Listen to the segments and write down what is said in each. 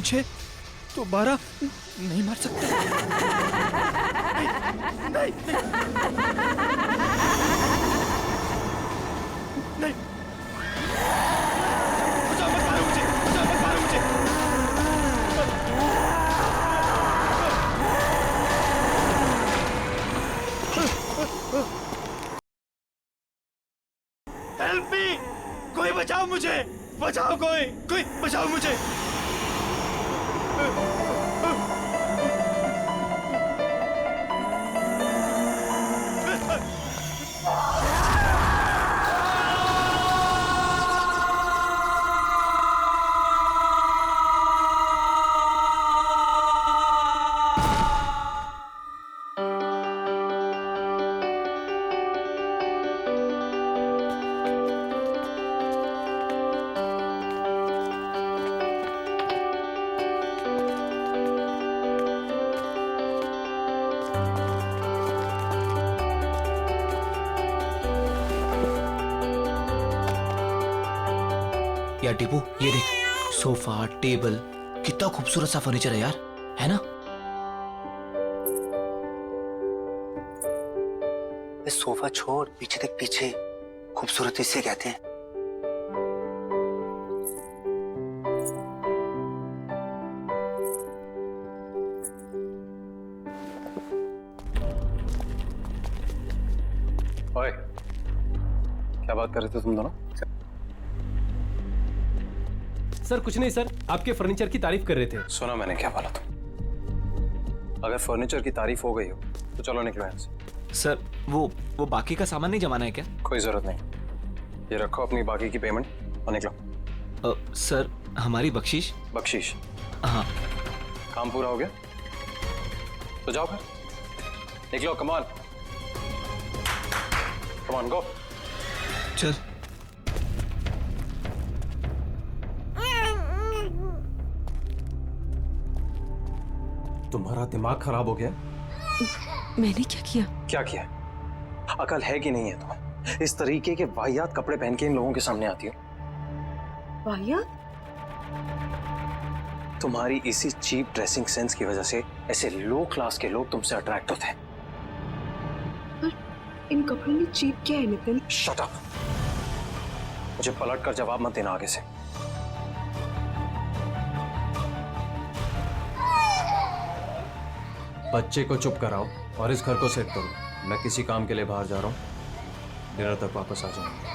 मुझे दोबारा नहीं मार सकते। नहीं, नहीं, नहीं। बचाओ, मत मारो मुझे, बचाओ, मत मारो मुझे। हेल्प मी, कोई बचाओ मुझे, बचाओ, कोई बचाओ मुझे। यार टीपू, ये देख, सोफा, टेबल, कितना खूबसूरत सा फर्नीचर है यार, है ना? सोफा छोड़, पीछे देख, पीछे खूबसूरती से कहते हैं। ओए, क्या बात कर रहे थे तुम दोनों? सर कुछ नहीं सर, आपके फर्नीचर की तारीफ कर रहे थे। सुना मैंने क्या बोला तुम? अगर फर्नीचर की तारीफ हो गई हो तो चलो निकलो यहाँ से। सर वो बाकी का सामान नहीं जमाना है क्या? कोई जरूरत नहीं, ये रखो अपनी बाकी की पेमेंट और निकलो। सर हमारी बख्शीश? बख्शीश? हाँ। काम पूरा हो गया तो जाओ फिर, निकलो। कम ऑन, कम ऑन, गो। चल। तुम्हारा दिमाग खराब हो गया? मैंने क्या किया? क्या किया? अकल है कि नहीं है तुम्हें? इस तरीके के वाहियात कपड़े पहन के इन लोगों के सामने आती हो। वाहियात? तुम्हारी इसी चीप ड्रेसिंग सेंस की वजह से ऐसे लो क्लास के लोग तुमसे अट्रैक्ट होते हैं। पर इन कपड़ों में चीप क्या है नितिन? शट अप, मुझे पलट कर जवाब मत देना आगे से। बच्चे को चुप कराओ और इस घर को सेट करो। मैं किसी काम के लिए बाहर जा रहा हूँ, डिनर तक वापस आ जाऊंगा।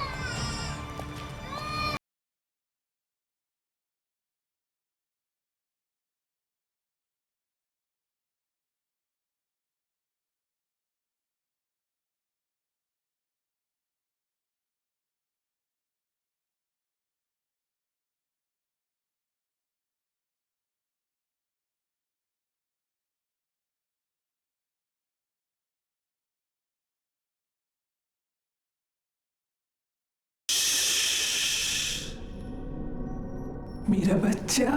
मेरा बच्चा,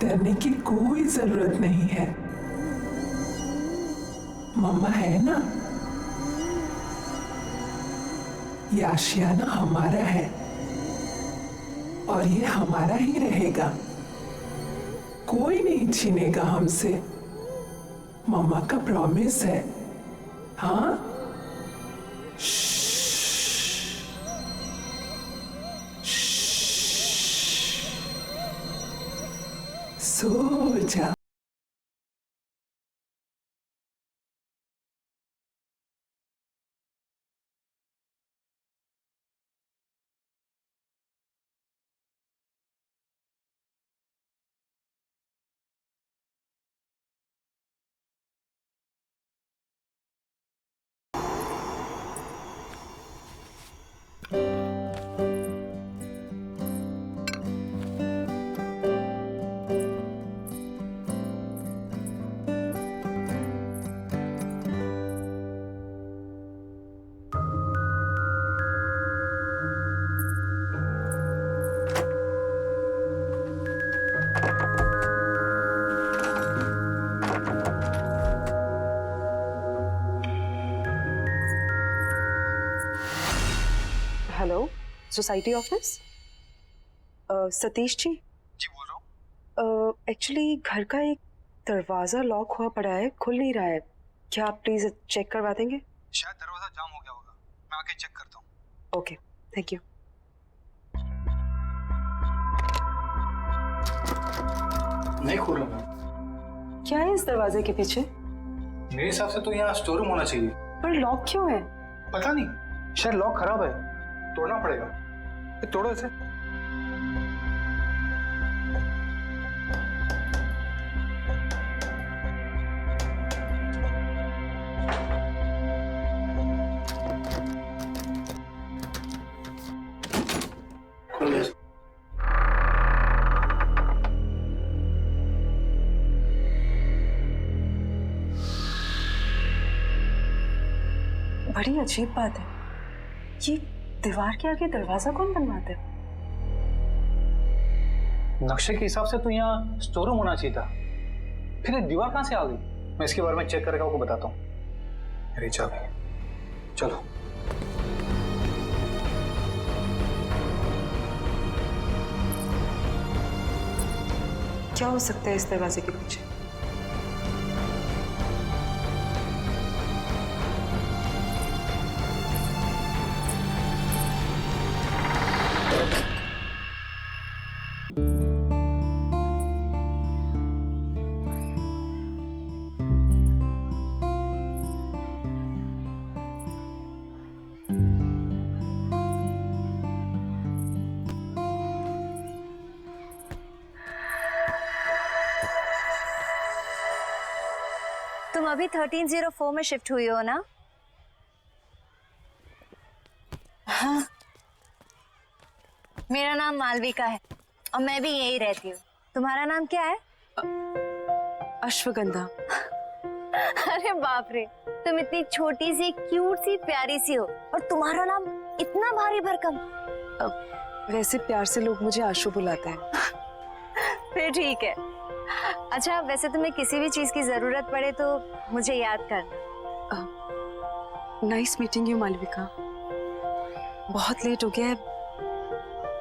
डरने की कोई जरूरत नहीं है। मम्मा है ना, ये आशियाना हमारा है और ये हमारा ही रहेगा। कोई नहीं छीनेगा हमसे, मम्मा का प्रॉमिस है। हाँ, सो जा। Hello, society office? Satish ji? जी बोल रहा हूँ। एक्चुअली घर का एक दरवाज़ा लॉक हुआ पड़ा है, खुल नहीं रहा है। क्या आप प्लीज़ चेक करवा देंगे? शायद दरवाजा जाम हो गया होगा, मैं आके चेक करता हूँ। Okay, thank you. नहीं खोल रहा। क्या है इस दरवाजे के पीछे? मेरे हिसाब से तो यहाँ स्टोर रूम होना चाहिए। पर लॉक क्यों है? पता नहीं, शायद लॉक खराब है, तोड़ना पड़ेगा। तोड़ो इसे। बड़ी अजीब बात है, ये दीवार के आगे दरवाजा कौन बनवाता है? नक्शे के हिसाब से तो यहाँ स्टोर रूम होना चाहिए था, फिर ये दीवार कहाँ से आ गई? मैं इसके बारे में चेक करके आपको बताता हूँ। मेरी चाबी, चलो। क्या हो सकता है इस दरवाजे के पीछे? तुम अभी 1304 में शिफ्ट हुई हो ना? हाँ। मेरा नाम मालविका है और मैं भी यही रहती हूँ। तुम्हारा नाम क्या है? अश्वगंधा। अरे बाप रे, तुम इतनी छोटी सी क्यूट सी प्यारी सी हो और तुम्हारा नाम इतना भारी भरकम। वैसे प्यार से लोग मुझे आशु बुलाते हैं। फिर ठीक है। अच्छा, वैसे तुम्हें किसी भी चीज की जरूरत पड़े तो मुझे याद करना। Nice meeting you Malvika. बहुत लेट हो गया है,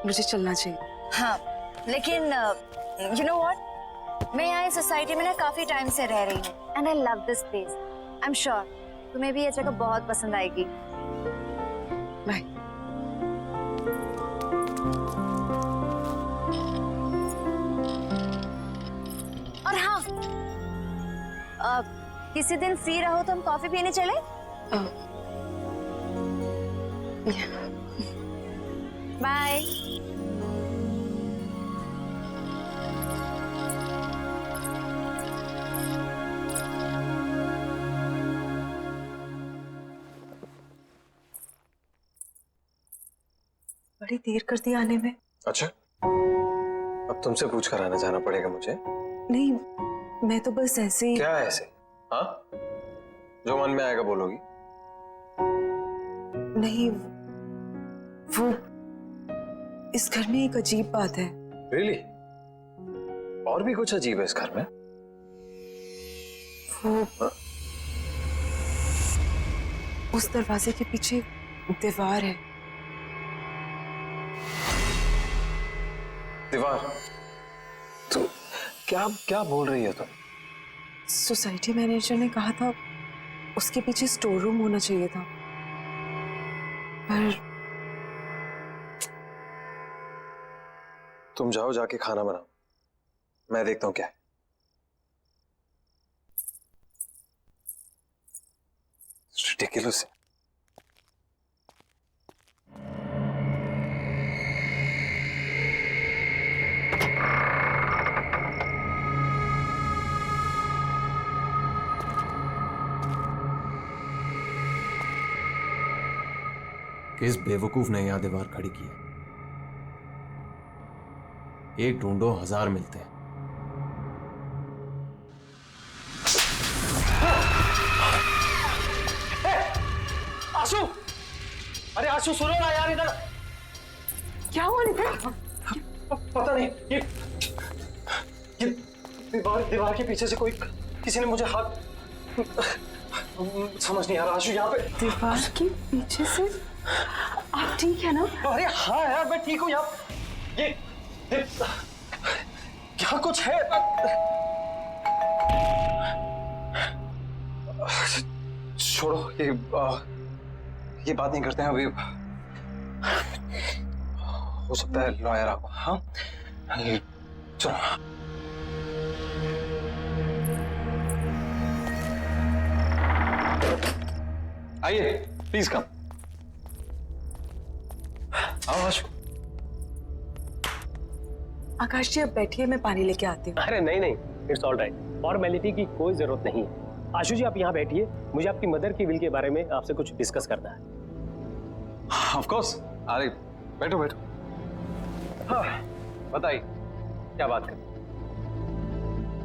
मुझे चलना चाहिए। हाँ, लेकिन यू नो व्हाट, मैं यहाँ इस सोसाइटी में ना काफी टाइम से रह रही हूँ and I love this place. I am sure तुम्हें भी ये जगह बहुत पसंद आएगी। बाय। और हाँ, किसी दिन फ्री रहो तो हम कॉफी पीने चले? बाय। बड़ी देर कर दी आने में। अच्छा, अब तुमसे पूछ कर आना जाना पड़ेगा मुझे? नहीं, मैं तो बस ऐसे ही। क्या ऐसे? हाँ, जो मन में आएगा बोलोगी? नहीं, वो इस घर में एक अजीब बात है। Really? और भी कुछ अजीब है इस घर में? वो उस दरवाजे के पीछे दीवार है। दीवार? तो क्या क्या बोल रही हो तुम? सोसाइटी मैनेजर ने कहा था उसके पीछे स्टोर रूम होना चाहिए था, पर तुम जाओ, जाके खाना बनाओ, मैं देखता हूँ क्या है। Ridiculous. किस बेवकूफ ने यहां दीवार खड़ी की है? एक ढूंढो 1000 मिलते हैं। आशु, अरे आशु सुनो ना यार, इधर क्या हुआ नितिन? पता नहीं, ये दीवार के पीछे से कोई, किसी ने मुझे हाथ, समझ नहीं आ रहा। आशु यहाँ पे दीवार के पीछे से? आप ठीक है ना? अरे हाँ यार, मैं ठीक हूँ। यहाँ यहाँ कुछ है। छोड़ो, ये बात नहीं करते हैं अभी। हो सकता है लॉयर आपको। हाँ चलो। आइए प्लीज कम। आओ आशु। आकाश जी, अब बैठिए, मैं पानी लेके आती हूँ। अरे नहीं नहीं, इट्स ऑल राइट, फॉर्मेलिटी की कोई जरूरत नहीं है। आशु जी आप यहाँ बैठिए, मुझे आपकी मदर की विल के बारे में आपसे कुछ डिस्कस करना है। Of course. अरे बैठो बैठो। हाँ बताइए क्या बात करें।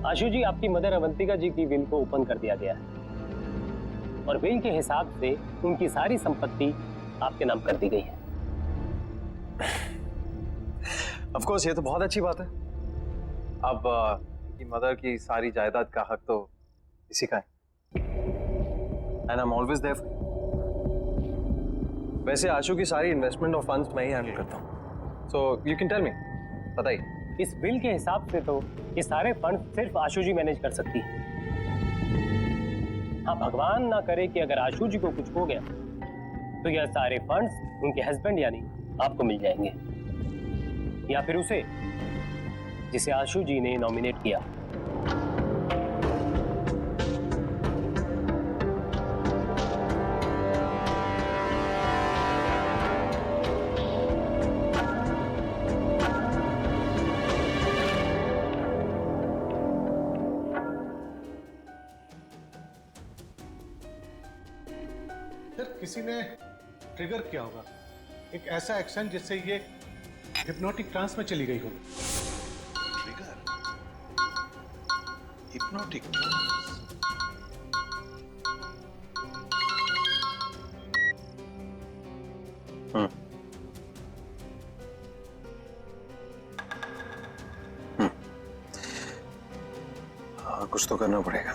आशु जी, आपकी मदर अवंतिका जी की विल को ओपन कर दिया गया है और विल के हिसाब से उनकी सारी संपत्ति आपके नाम कर दी गई है। ऑफ कोर्स, ये तो बहुत अच्छी बात है। अब की मदर की सारी जायदाद का हक तो इसी का है। And I am always there. वैसे आशु की सारी इन्वेस्टमेंट और फंड्स मैं ही हैंडल करता हूँ। So you can tell me, बताइए। इस बिल के हिसाब से तो ये सारे फंड सिर्फ आशु जी मैनेज कर सकती है। हाँ, भगवान ना करे कि अगर आशु जी को कुछ हो गया तो यह सारे फंड्स उनके हस्बैंड यानी आपको मिल जाएंगे, या फिर उसे जिसे आशु जी ने नॉमिनेट किया। किसी ने ट्रिगर किया होगा एक ऐसा एक्शन जिससे ये हिप्नोटिक ट्रांस में चली गई होगी। Trigger, hypnotic trance. कुछ तो करना पड़ेगा।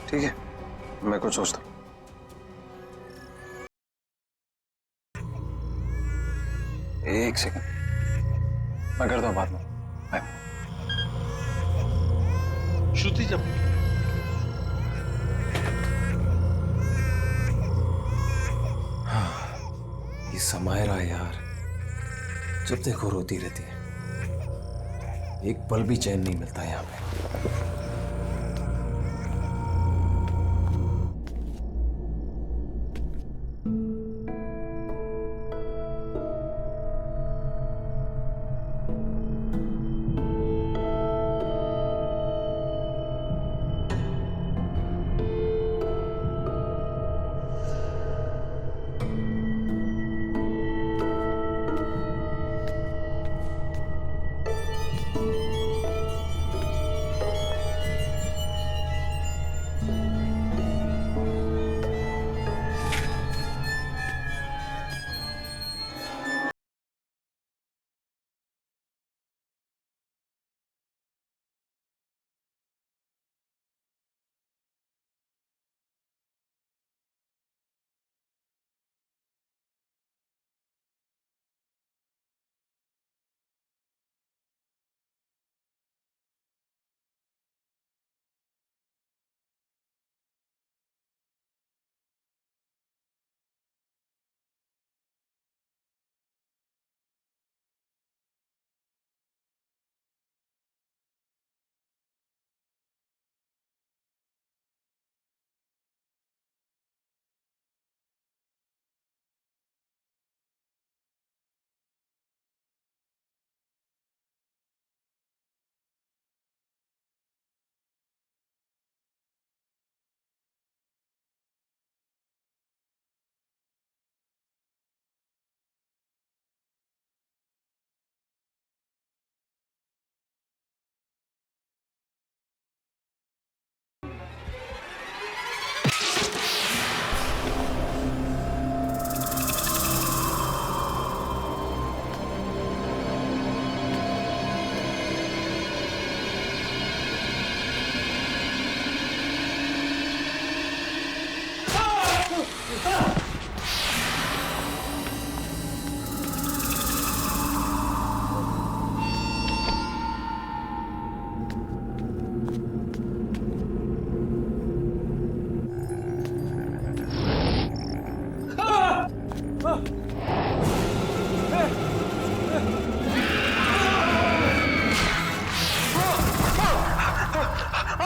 ठीक है, मैं कुछ सोचता हूँ। एक सेकंड, मैं करता हूँ बाद में। बाय। श्रुति जब ये समायरा यार, जब देखो रोती रहती है, एक पल भी चैन नहीं मिलता यहाँ पे।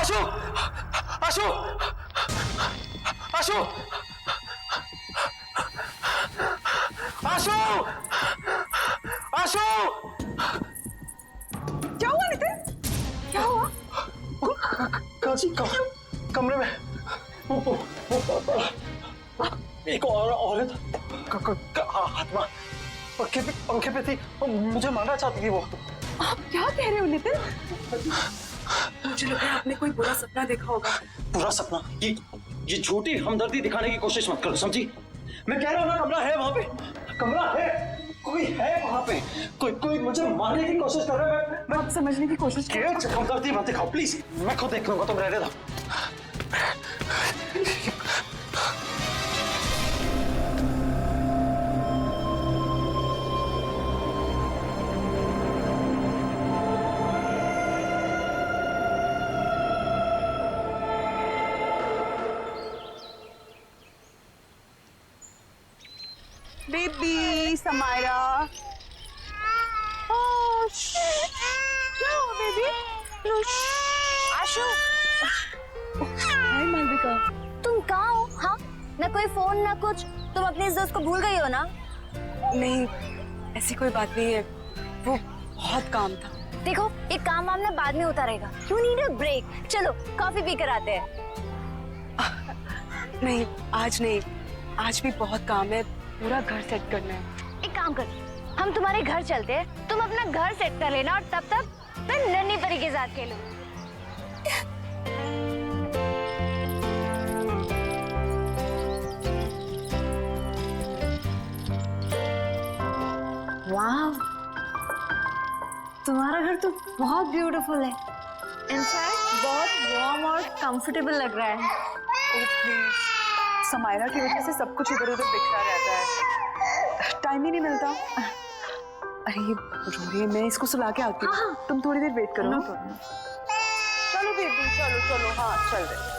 आशु आशु आशु आशु आशु क्या हुआ नितिन? क्या हुआ? कमरे में एक औरत आत्मा पंखे पे थी, मुझे मारना चाहती थी वो। आप क्या कह रहे हो नितिन? मुझे लग रहा है आपने कोई बुरा सपना देखा होगा। पूरा सपना? ये झूठी हमदर्दी दिखाने की कोशिश मत करो, समझी? मैं कह रहा हूँ ना, कमरा है वहां पे, कमरा है, कोई है वहां पे, कोई मुझे मारने की कोशिश कर रहा है। मैं आप समझने की कोशिश करो। हमदर्दी मत दिखाओ प्लीज, मैं खुद देख लूंगा, तुम रहने दो। बेबी समायरा, क्या हुआ बेबी? आशु, हाय मालविका। तुम कहाँ हो? हाँ, ना कोई फोन ना कुछ, तुम अपने इस दोस्त को भूल गई हो ना? नहीं, ऐसी कोई बात नहीं है, वो बहुत काम था। देखो, ये काम वाम ना बाद में होता रहेगा। You need a break. चलो कॉफी पी कर आते हैं। नहीं, आज नहीं, आज भी बहुत काम है, पूरा घर सेट करना है। एक काम कर, हम तुम्हारे घर चलते हैं, तुम अपना घर सेट कर लेना और तब तक मैं नन्ही परी के साथ खेलूं। वाह, तुम्हारा घर तो बहुत ब्यूटीफुल है। इनफैक्ट बहुत वार्म और कंफर्टेबल लग रहा है। समायरा की वजह से सब कुछ इधर उधर बिखरा रहता है, टाइम ही नहीं मिलता। अरे ये रो रही है, मैं इसको सुला के आती हूँ। तुम थोड़ी देर वेट करो। चलो बेबी, चलो चलो, हाँ चल रहे।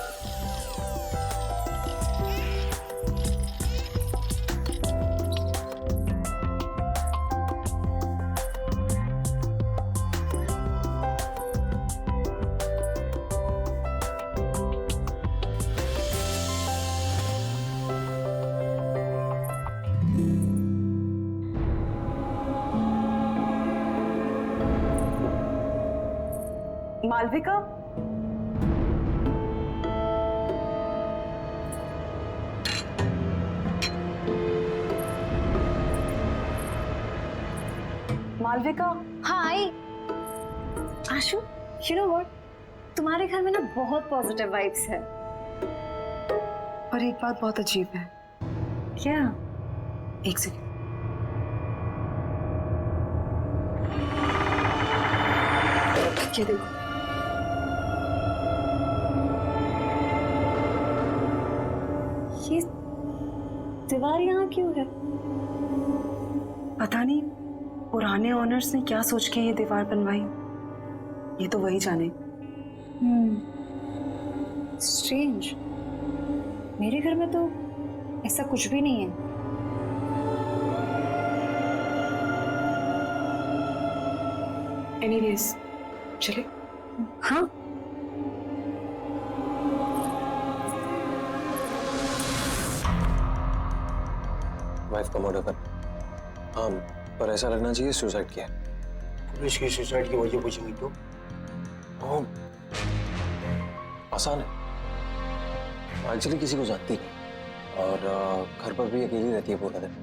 मालविका, मालविका। हाँ आई। आशु, यू नो व्हाट, तुम्हारे घर में ना बहुत पॉजिटिव वाइब्स है। पर एक बात बहुत अजीब है। क्या? एक सेकंड। ये देखो, ये दीवार यहाँ क्यों है? पता नहीं पुराने ओनर्स ने क्या सोच के ये दीवार बनवाई, ये तो वही जाने। स्ट्रेंज, मेरे घर में तो ऐसा कुछ भी नहीं है। एनीवेज, चले। हाँ, वाइफ का मर्डर कर। हाँ, पर ऐसा लगना चाहिए सुसाइड किया। पुलिस की सुसाइड की वजह पूछेंगी तो? ओ, आसान है। एक्चुअली किसी को जानती नहीं और घर पर भी अकेली रहती है पूरा दिन।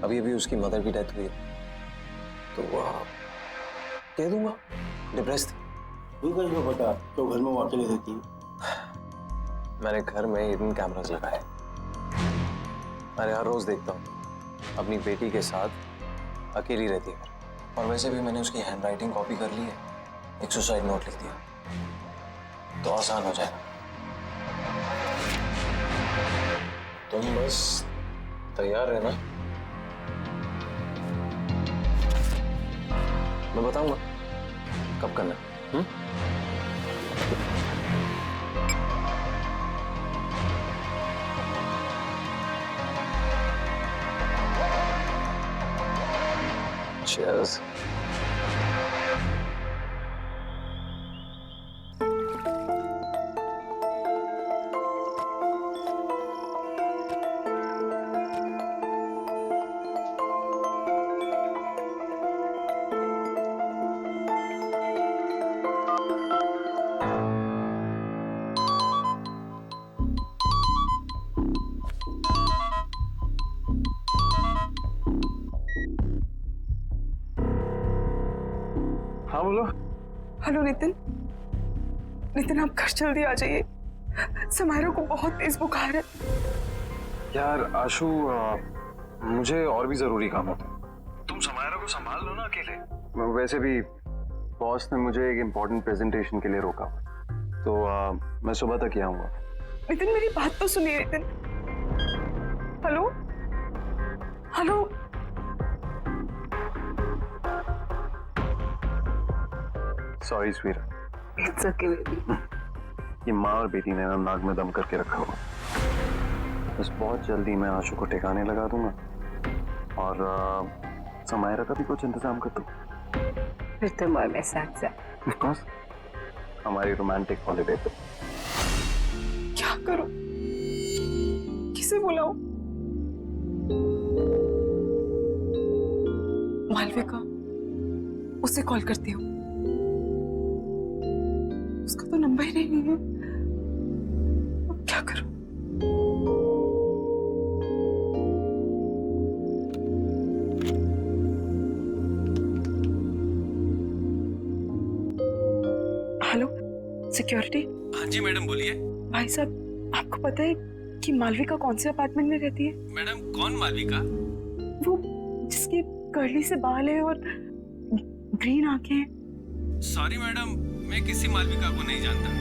अभी अभी उसकी मदर की डेथ हुई है, तो कह दूंगा डिप्रेस थी। पता तो घर में वो अकेले रहती है। मैंने घर में हिडन कैमरास लगाए। अरे हर रोज देखता हूँ अपनी बेटी के साथ अकेली रहती है। और वैसे भी मैंने उसकी हैंडराइटिंग कॉपी कर ली है, एक सुसाइड नोट लिख दिया, तो आसान हो जाएगा। तुम बस तैयार रहना, मैं बताऊंगा कब करना। Cheers. बोलो। हेलो नितिन, नितिन आप घर जल्दी आ जाइए, समायरा को बहुत तेज बुखार है। यार आशु, मुझे और भी जरूरी काम होता है। तुम समायरा को संभाल लो ना अकेले। वैसे भी बॉस ने मुझे एक इम्पोर्टेंट प्रेजेंटेशन के लिए रोका, तो मैं सुबह तक ही आऊंगा। नितिन मेरी बात तो सुनिए Nitin. Hello hello, sorry Sweera. It's okay baby. ये माँ और बेटी ने ना नाक में दम करके रखा हुआ। बस बहुत जल्दी मैं आशु को ठिकाने लगा दूंगा और समायरा का भी कुछ इंतजाम कर दूं। फिर तुम और मैं साथ साथ। ऑफ कोर्स, हमारी रोमांटिक हॉलिडे पे। क्या करूं, किसे बुलाऊं? मालविका, उसे कॉल करती हूँ। उसका तो नंबर ही नहीं है। अब क्या करूं? Hello security. हाँ जी मैडम, बोलिए। भाई साहब, आपको पता है कि मालविका कौन से अपार्टमेंट में रहती है? मैडम, कौन मालविका? वो जिसकी कर्ली से बाल है और ग्रीन आंखें हैं। सॉरी मैडम, मैं किसी मालविका को नहीं जानता।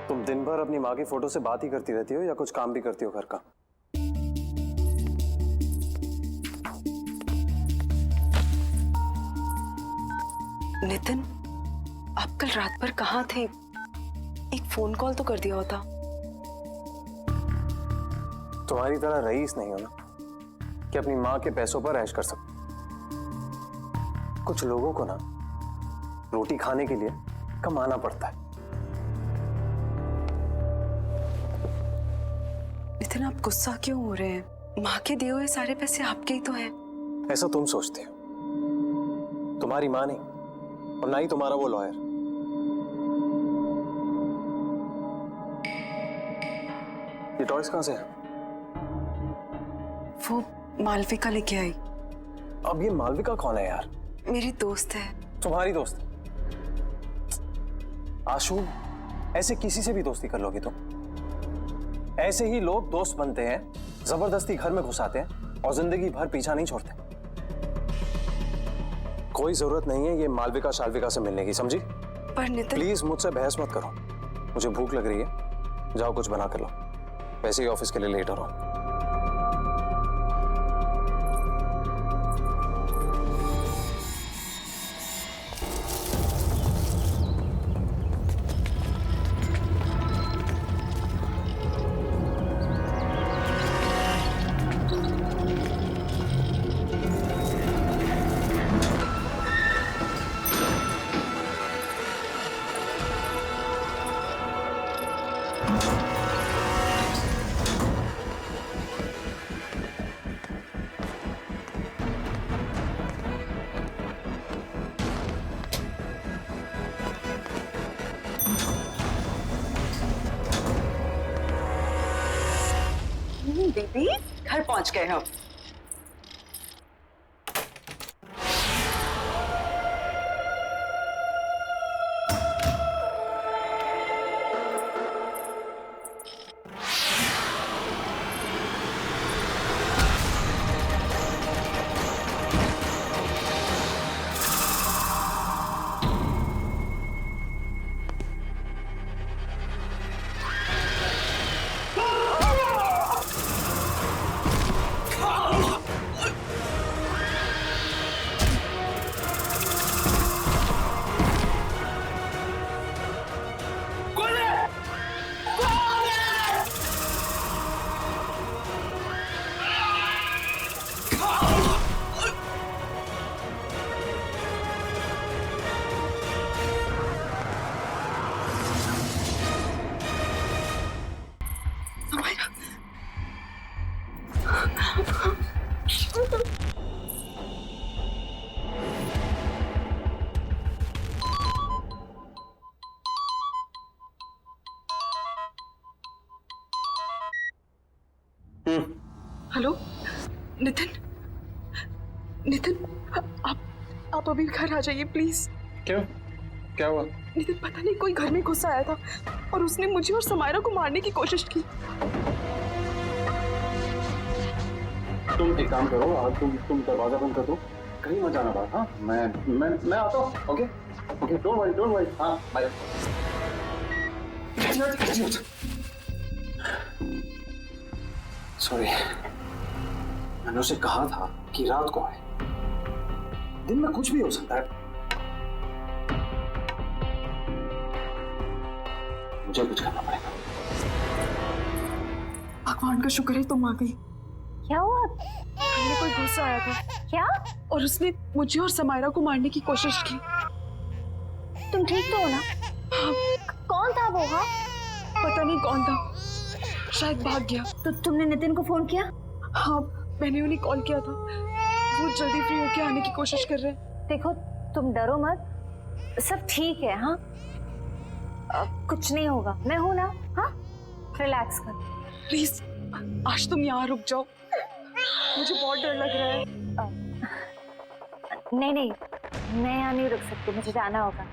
तुम दिन भर अपनी माँ की फोटो से बात ही करती रहती हो या कुछ काम भी करती हो घर का? नितिन, आप कल रात भर कहाँ थे? एक फोन कॉल तो कर दिया होता। तुम्हारी तरह रईस नहीं हो ना कि अपनी माँ के पैसों पर ऐश कर सकते। कुछ लोगों को ना रोटी खाने के लिए कमाना पड़ता है। नितिन, आप गुस्सा क्यों हो रहे हैं? माँ के दिए हुए सारे पैसे आपके ही तो हैं। ऐसा तुम सोचते हो, तुम्हारी माँ नहीं और ना ही तुम्हारा वो लॉयर। ये टॉयज कहां से है? वो मालविका लेके आई। अब ये मालविका कौन है यार? मेरी दोस्त है। तुम्हारी दोस्त? आशु, ऐसे किसी से भी दोस्ती कर लोगे तुम? ऐसे ही लोग दोस्त बनते हैं, जबरदस्ती घर में घुसाते हैं और जिंदगी भर पीछा नहीं छोड़ते। कोई जरूरत नहीं है ये मालविका शालविका से मिलने की, समझी? पर नितिन, प्लीज मुझसे बहस मत करो। मुझे भूख लग रही है, जाओ कुछ बना कर लो। वैसे ही ऑफिस के लिए लेट हो रहा हूं। बेबी, घर पहुंच गए हम। हेलो नितिन, नितिन, आप अभी घर आ जाइए प्लीज। क्यों? क्या हुआ? नितिन, पता नहीं कोई घर में घुस आया था और उसने मुझे और समायरा को मारने की कोशिश की। तुम एक काम करो, आज तुम दरवाजा बंद कर दो, कहीं मत जाना बाहर। हाँ, मैं आता हूँ। Okay okay, don't worry. हाँ, बाय। सॉरी, मैंने उसे कहा था कि रात को आए, दिन में कुछ भी हो सकता है। मुझे कुछ करना पड़ेगा। भगवान का शुक्र है तुम आ गई। क्या हुआ? घर में कोई घुस आया था। क्या? और उसने मुझे और समायरा को मारने की कोशिश की। तुम ठीक तो हो ना? हाँ, कौन था वो? हाँ, पता नहीं कौन था, शायद भाग गया। तो तुमने नितिन को फोन किया? हाँ, मैंने उन्हें कॉल किया था। वो जल्दी फ्री होके आने की कोशिश कर रहे हैं। देखो, तुम डरो मत, सब ठीक है। हाँ, कुछ नहीं होगा, मैं हूं ना। हाँ, रिलैक्स कर। प्लीज आज तुम यहाँ रुक जाओ, मुझे बहुत डर लग रहा है। नहीं, मैं यहाँ नहीं रुक सकती, मुझे जाना होगा।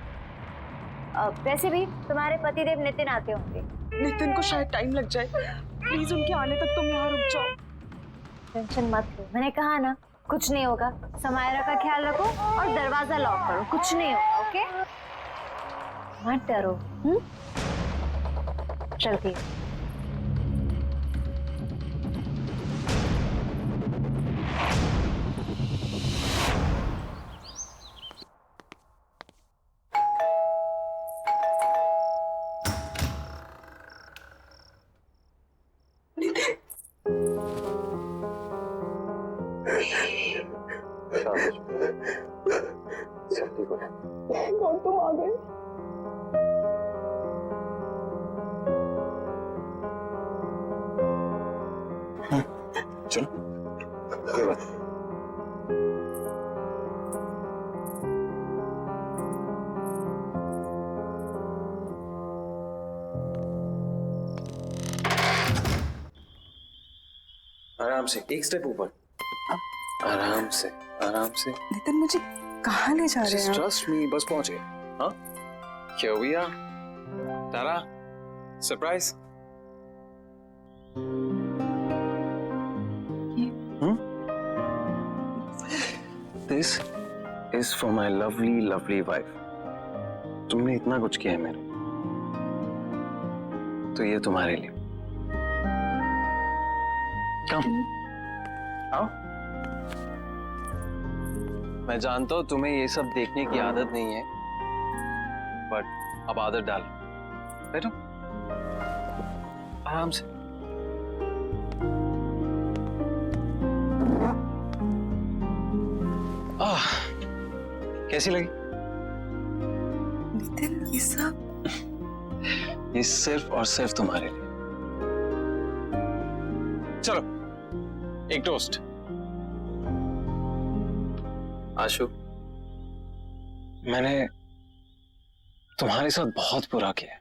वैसे भी तुम्हारे पतिदेव नितिन आते होंगे। नितिन को शायद टाइम लग जाए, प्लीज उनके आने तक तुम यहाँ रुक जाओ। टेंशन मत लो, मैंने कहा ना कुछ नहीं होगा। समायरा का ख्याल रखो और दरवाजा लॉक करो, कुछ नहीं होगा। ओके, मत डरो। चलती हूँ। कौन तुम? चलो कोई बात नहीं। आराम से, एक स्टेप ऊपर, आराम से, आराम से। नितिन मुझे कहाँ ले जा रहे हैं आप? ट्रस्ट मी, बस पहुंच गए। हाँ क्या हुआ Tara? Surprise? This is for my lovely lovely wife. तुमने इतना कुछ किया है मेरे, तो ये तुम्हारे लिए। कम आओ। मैं जानता हूं तुम्हें ये सब देखने की आदत नहीं है, बट अब आदत डालो। बैठो आराम से। कैसी लगी? नितिन ये सब? ये सिर्फ और सिर्फ तुम्हारे लिए। चलो एक टोस्ट। आशु, मैंने तुम्हारे साथ बहुत बुरा किया है,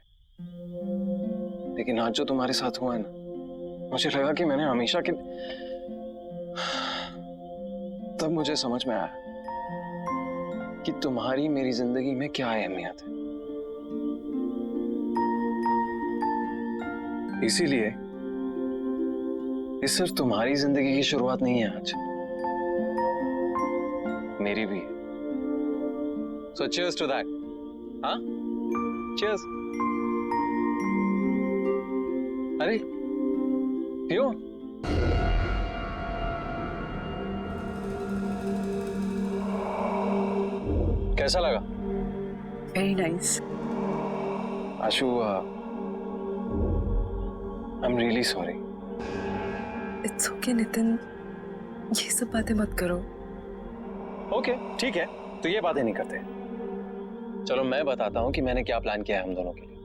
लेकिन आज जो तुम्हारे साथ हुआ है ना, मुझे लगा कि मैंने हमेशा के, तब मुझे समझ में आया कि तुम्हारी मेरी जिंदगी में क्या अहमियत है। इसीलिए ये सिर्फ तुम्हारी जिंदगी की शुरुआत नहीं है आज, मेरी भी है। So cheers to that. हाँ? Cheers. अरे पियो। कैसा लगा? Very nice. Ashu, I am really sorry. It's okay Nitin, ये सब बातें मत करो। ओके ठीक है, तो ये बातें नहीं करते। चलो मैं बताता हूँ कि मैंने क्या प्लान किया है हम दोनों के लिए।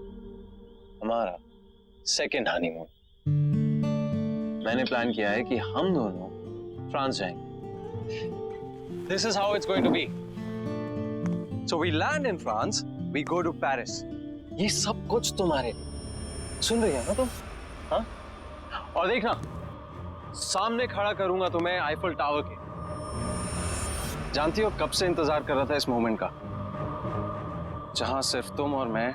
हमारा सेकेंड हनीमून। मैंने प्लान किया है कि हम दोनों फ्रांस जाएंगे। This is how it's going to be. So we land in France, we go to Paris. ये सब कुछ तुम्हारे लिए। सुन रही है ना तुम? हाँ? और देखना, सामने खड़ा करूंगा तुम्हें आईफल टावर के। जानती हो कब से इंतजार कर रहा था इस मोमेंट का, जहां सिर्फ तुम और मैं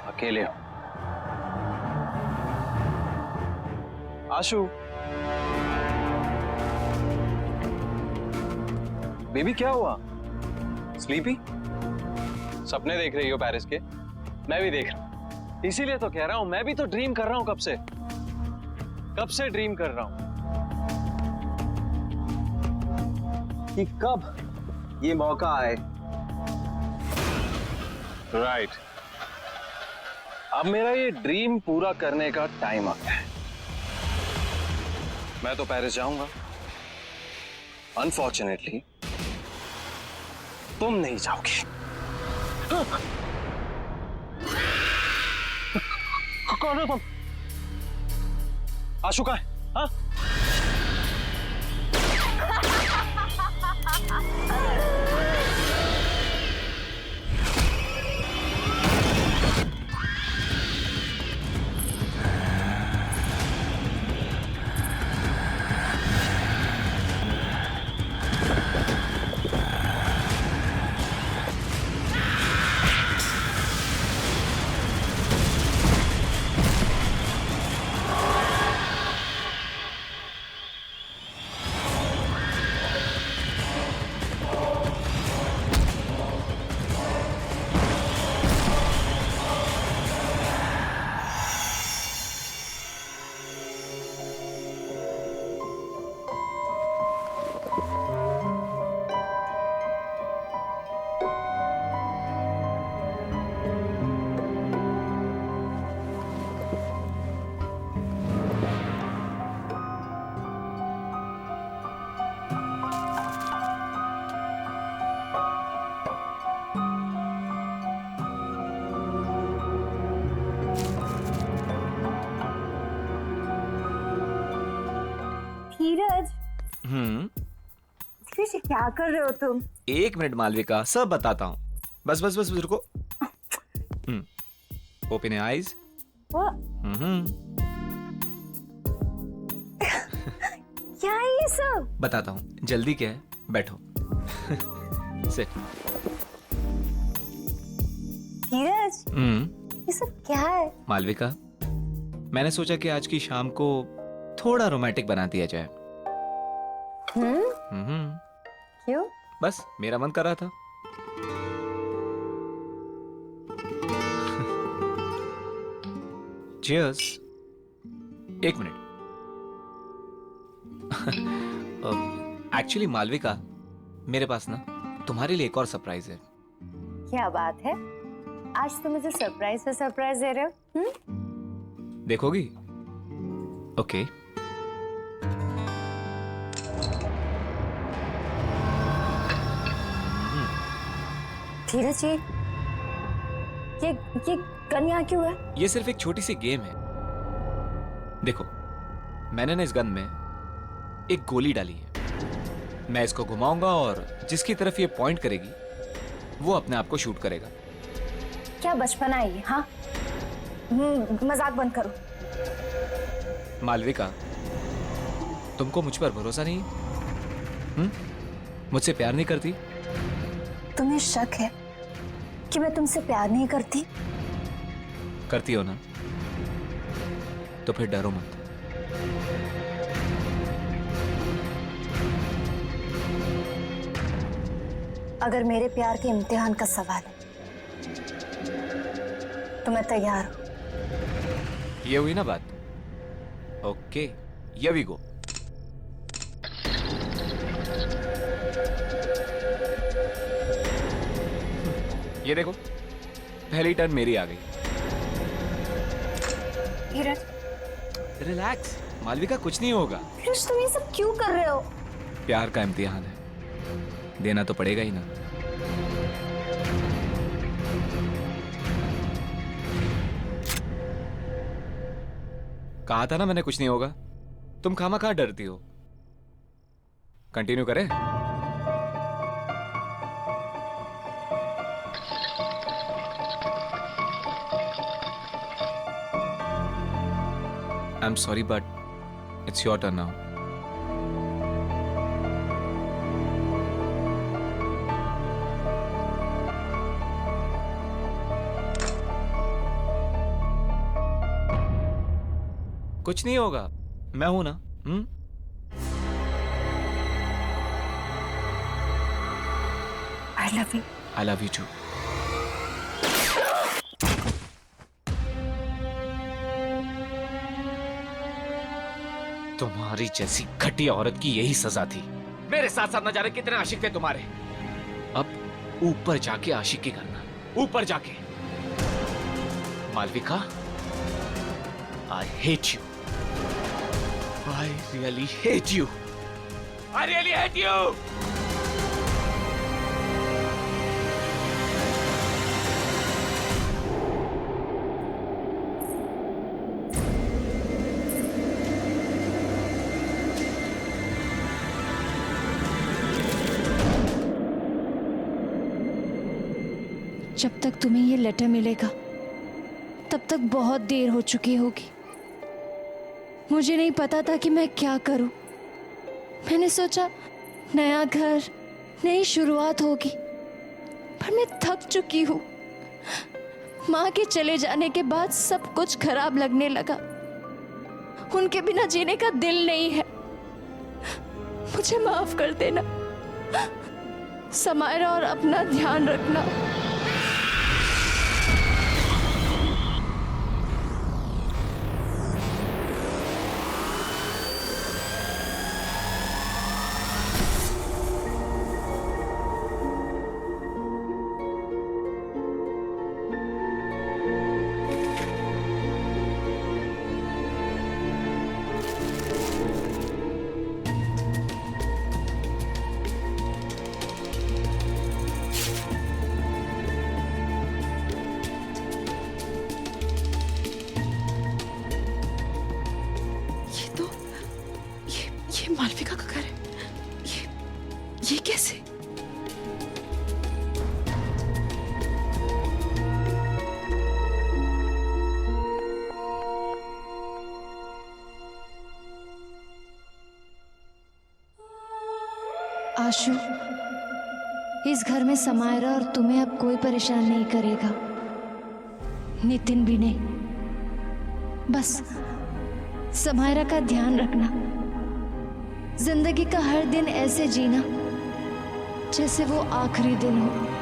अकेले हो। आशु, बेबी क्या हुआ? स्लीपी? सपने देख रही हो पेरिस के? मैं भी देख रहा हूं, इसीलिए तो कह रहा हूं, मैं भी तो ड्रीम कर रहा हूं कब से ड्रीम कर रहा हूं कि कब ये मौका आए। राइट, अब मेरा ये ड्रीम पूरा करने का टाइम आ गया है। मैं तो पेरिस जाऊंगा, अनफॉर्चुनेटली तुम नहीं जाओगे। कौन हो तुम? आशु कहाँ है? हाँ? क्या कर रहे हो तुम? 1 मिनट मालविका, सब बताता हूँ। बस बस बस रुको। Open your eyes. क्या है ये सब? बताता हूँ, जल्दी क्या है, बैठो। सिट। धीरज, ये सब क्या है? मालविका, मैंने सोचा कि आज की शाम को थोड़ा रोमांटिक बना दिया जाए। क्यों? बस मेरा मन कर रहा था। Cheers। 1 मिनट। एक्चुअली मालविका, मेरे पास ना तुम्हारे लिए एक और सरप्राइज है। क्या बात है? आज तुम मुझे सरप्राइज पे सरप्राइज दे रहे हो? देखोगी? ओके। धीरज जी, ये गन यहाँ क्यों है? ये सिर्फ एक छोटी सी गेम है। देखो, मैंने ना इस गन में एक गोली डाली है। मैं इसको घुमाऊंगा और जिसकी तरफ ये पॉइंट करेगी वो अपने आप को शूट करेगा। क्या बचपना है ये? हाँ, मजाक बंद करो। मालविका, तुमको मुझ पर भरोसा नहीं? मुझसे प्यार नहीं करती? तुम्हें शक है कि मैं तुमसे प्यार नहीं करती? करती हो ना? तो फिर डरो मत। अगर मेरे प्यार के इम्तिहान का सवाल है तो मैं तैयार हूं। ये हुई ना बात? Okay, here we go. ये देखो, पहली टर्न मेरी आ गई। धीरज, रिलैक्स मालविका, कुछ नहीं होगा। धीरज, तुम ये सब क्यों कर रहे हो? प्यार का इम्तिहान है, देना तो पड़ेगा ही ना। कहा था ना मैंने, कुछ नहीं होगा। तुम खामखा डरती हो। कंटिन्यू करें? I'm sorry, but it's your turn now. कुछ नहीं होगा, मैं हूं ना। I love you. I love you too. तुम्हारी जैसी घटिया औरत की यही सजा थी। मेरे साथ साथ न जाने कितने आशिक थे तुम्हारे। अब ऊपर जाके आशिकी करना, ऊपर जाके। Malvika, I hate you. I really hate you. I really hate you. जब तक तुम्हें ये लेटर मिलेगा तब तक बहुत देर हो चुकी होगी। मुझे नहीं पता था कि मैं क्या करूं। मैंने सोचा नया घर, नई शुरुआत होगी, पर मैं थक चुकी हूं। माँ के चले जाने के बाद सब कुछ खराब लगने लगा। उनके बिना जीने का दिल नहीं है। मुझे माफ कर देना समायरा, और अपना ध्यान रखना। आशु, इस घर में समायरा और तुम्हें अब कोई परेशान नहीं करेगा, नितिन भी नहीं। बस समायरा का ध्यान रखना, जिंदगी का हर दिन ऐसे जीना जैसे वो आखिरी दिन हो।